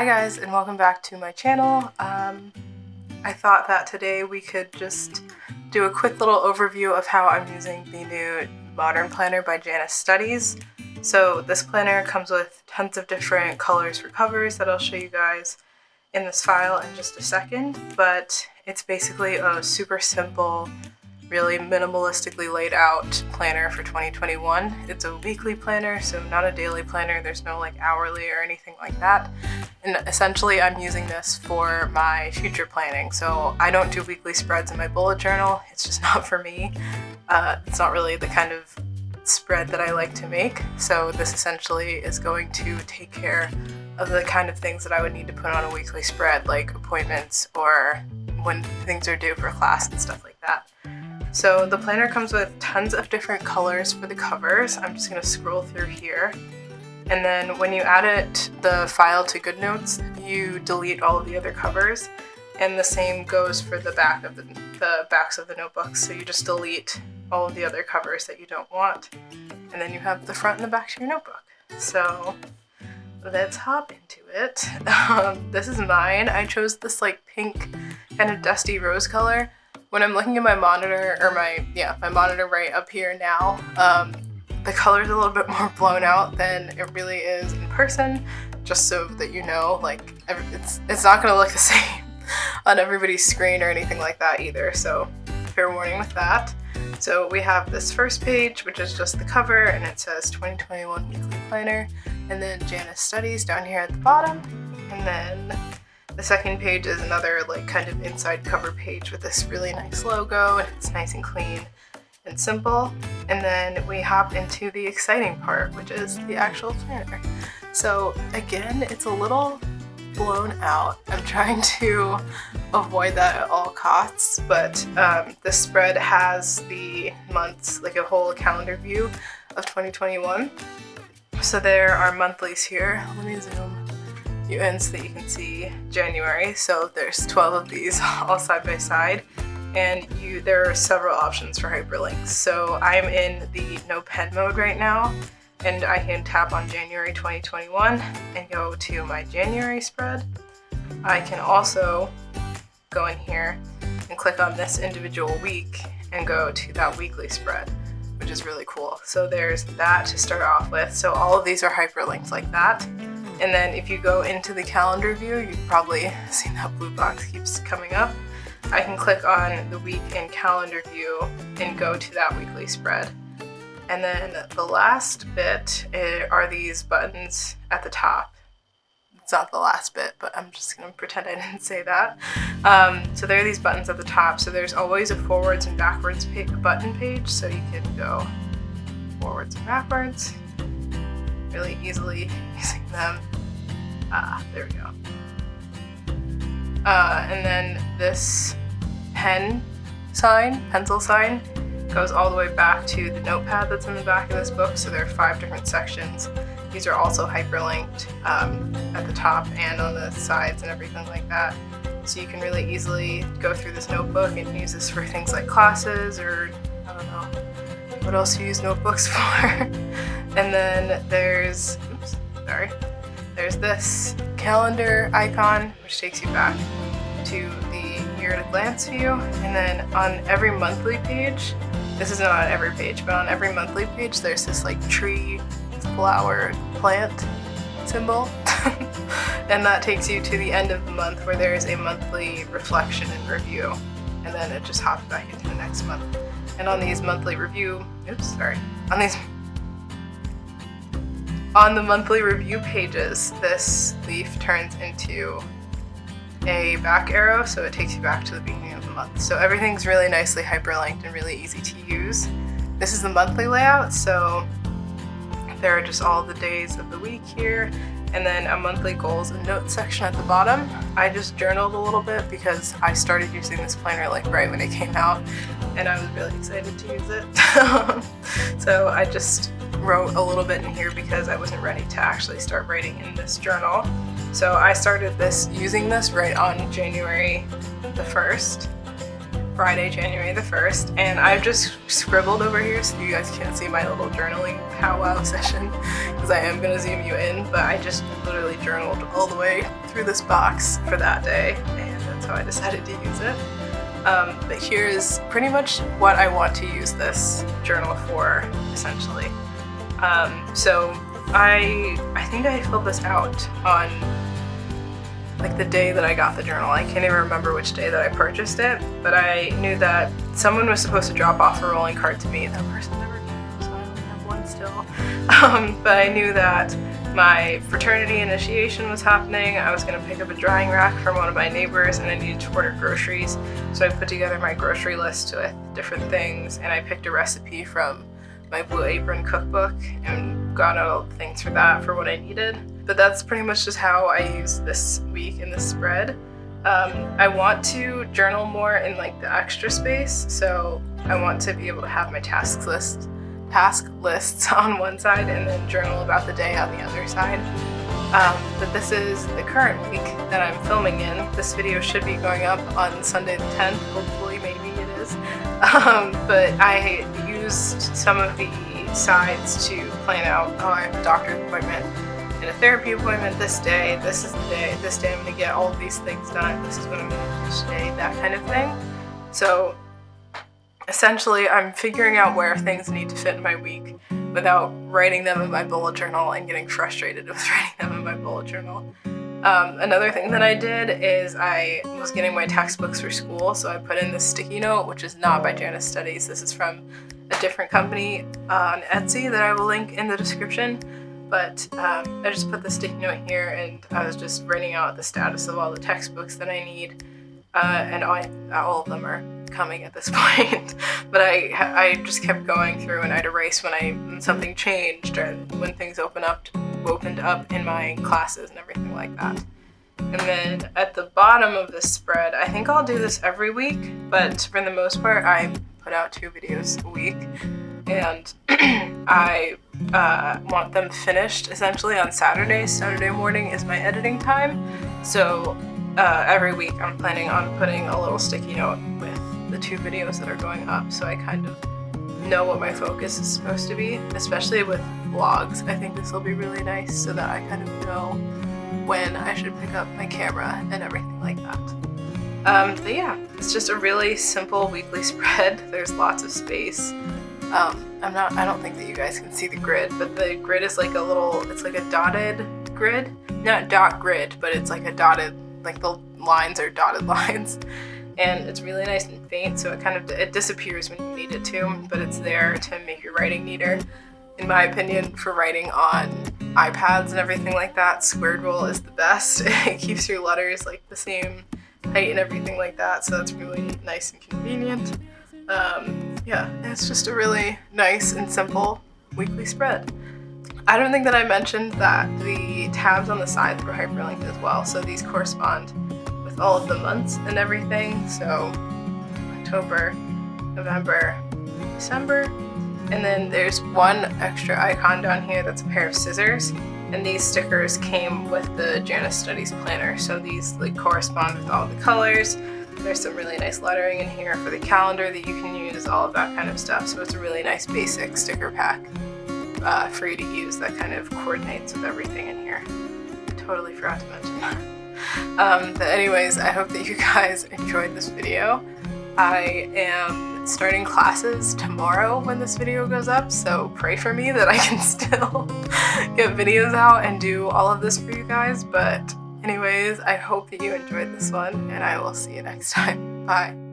Hi guys, and welcome back to my channel. I thought that today we could just do a quick little overview of how I'm using the new Modern Planner by Janice Studies. So this planner comes with tons of different colors for covers that I'll show you guys in this file in just a second, but it's basically a super simple, really minimalistically laid out planner for 2021. It's a weekly planner, so not a daily planner. There's no like hourly or anything like that. And essentially I'm using this for my future planning. So I don't do weekly spreads in my bullet journal. It's just not for me. It's not really the kind of spread that I like to make. So this essentially is going to take care of the kind of things that I would need to put on a weekly spread, like appointments or when things are due for class and stuff like that. So the planner comes with tons of different colors for the covers. I'm just going to scroll through here. And then when you add the file to GoodNotes, you delete all of the other covers. And the same goes for the backs of the notebooks. So you just delete all of the other covers that you don't want. And then you have the front and the back to your notebook. So let's hop into it. This is mine. I chose this like pink kind of dusty rose color. When I'm looking at my monitor, or my monitor right up here now, the color's a little bit more blown out than it really is in person, just so that you know, like, it's not gonna look the same on everybody's screen or anything like that either, so fair warning with that. So we have this first page, which is just the cover, and it says 2021 Weekly Planner, and then Janice Studies down here at the bottom, and then the second page is another like kind of inside cover page with this really nice logo, and it's nice and clean and simple. And then we hop into the exciting part, which is the actual planner. So again, it's a little blown out. I'm trying to avoid that at all costs, but this spread has the months, like a whole calendar view of 2021. So there are monthlies here. Let me zoom you in so that you can see January. So there's 12 of these all side by side, and there are several options for hyperlinks. So I'm in the no pen mode right now, and I can tap on January 2021 and go to my January spread. I can also go in here and click on this individual week and go to that weekly spread, which is really cool. So there's that to start off with. So all of these are hyperlinked like that. And then if you go into the calendar view, you've probably seen that blue box keeps coming up. I can click on the week in calendar view and go to that weekly spread. And then the last bit are these buttons at the top. It's not the last bit, but I'm just going to pretend I didn't say that. So there are these buttons at the top. So there's always a forwards and backwards button page, so you can go forwards and backwards really easily using them. There we go. And then this pencil sign, goes all the way back to the notepad that's in the back of this book. So there are 5 different sections. These are also hyperlinked at the top and on the sides and everything like that. So you can really easily go through this notebook and use this for things like classes, or I don't know what else you use notebooks for. And then there's this calendar icon, which takes you back to the year at a glance view. And then on every monthly page, this is not on every page, but on every monthly page, there's this like tree, flower, plant symbol. And that takes you to the end of the month where there is a monthly reflection and review. And then it just hops back into the next month. And on these monthly on the monthly review pages, this leaf turns into a back arrow, so it takes you back to the beginning of the month. So everything's really nicely hyperlinked and really easy to use. This is the monthly layout, so there are just all the days of the week here, and then a monthly goals and notes section at the bottom. I just journaled a little bit because I started using this planner like right when it came out, and I was really excited to use it. So I just wrote a little bit in here because I wasn't ready to actually start writing in this journal. So I started using this right on January the 1st, Friday, January the 1st, and I've just scribbled over here so you guys can't see my little journaling powwow session because I am going to zoom you in, but I just literally journaled all the way through this box for that day, and that's how I decided to use it. But here's pretty much what I want to use this journal for, essentially. So I think I filled this out on like the day that I got the journal. I can't even remember which day that I purchased it, but I knew that someone was supposed to drop off a rolling cart to me. That person never came, so I only have one still. But I knew that my fraternity initiation was happening. I was going to pick up a drying rack from one of my neighbors, and I needed to order groceries. So I put together my grocery list with different things, and I picked a recipe from my Blue Apron cookbook and got all the things for that for what I needed. But that's pretty much just how I use this week in this spread. I want to journal more in like the extra space, so I want to be able to have my task lists on one side and then journal about the day on the other side. But this is the current week that I'm filming in. This video should be going up on Sunday the 10th, hopefully, maybe it is. But I used some of the sides to plan out, I have a doctor's appointment and a therapy appointment this day. This is the day. This day I'm going to get all of these things done. This is what I'm going to do today, that kind of thing. So essentially, I'm figuring out where things need to fit in my week without writing them in my bullet journal and getting frustrated with writing them in my bullet journal. Another thing that I did is I was getting my textbooks for school, so I put in this sticky note, which is not by Janice Studies. This is from a different company on Etsy that I will link in the description. But I just put the sticky note here, and I was just writing out the status of all the textbooks that I need, and all of them are coming at this point. But I just kept going through, and I'd erase when something changed or when things opened up in my classes and everything like that. And then at the bottom of this spread, I think I'll do this every week, but for the most part I put out 2 videos a week, and I want them finished essentially on Saturday. Saturday morning is my editing time, so every week I'm planning on putting a little sticky note with the 2 videos that are going up, so I kind of know what my focus is supposed to be, especially with vlogs. I think this will be really nice so that I kind of know when I should pick up my camera and everything like that. But yeah, it's just a really simple weekly spread. There's lots of space. I don't think that you guys can see the grid, but the grid is like it's like a dotted grid. Not dot grid, but it's like a dotted, like the lines are dotted lines. And it's really nice and faint, so it disappears when you need it to, but it's there to make your writing neater. In my opinion, for writing on iPads and everything like that, squared rule is the best. It keeps your letters like the same height and everything like that, so that's really nice and convenient. Yeah, it's just a really nice and simple weekly spread. I don't think that I mentioned that the tabs on the sides were hyperlinked as well, so these correspond with all of the months and everything. So October, November, December, and then there's one extra icon down here that's a pair of scissors, and these stickers came with the Janice Studies Planner, so these like correspond with all the colors. There's some really nice lettering in here for the calendar that you can use, all of that kind of stuff, so it's a really nice basic sticker pack for you to use that kind of coordinates with everything in here. Totally forgot to mention that. But anyways, I hope that you guys enjoyed this video. I am starting classes tomorrow when this video goes up, so pray for me that I can still get videos out and do all of this for you guys. But anyways, I hope that you enjoyed this one, and I will see you next time. Bye.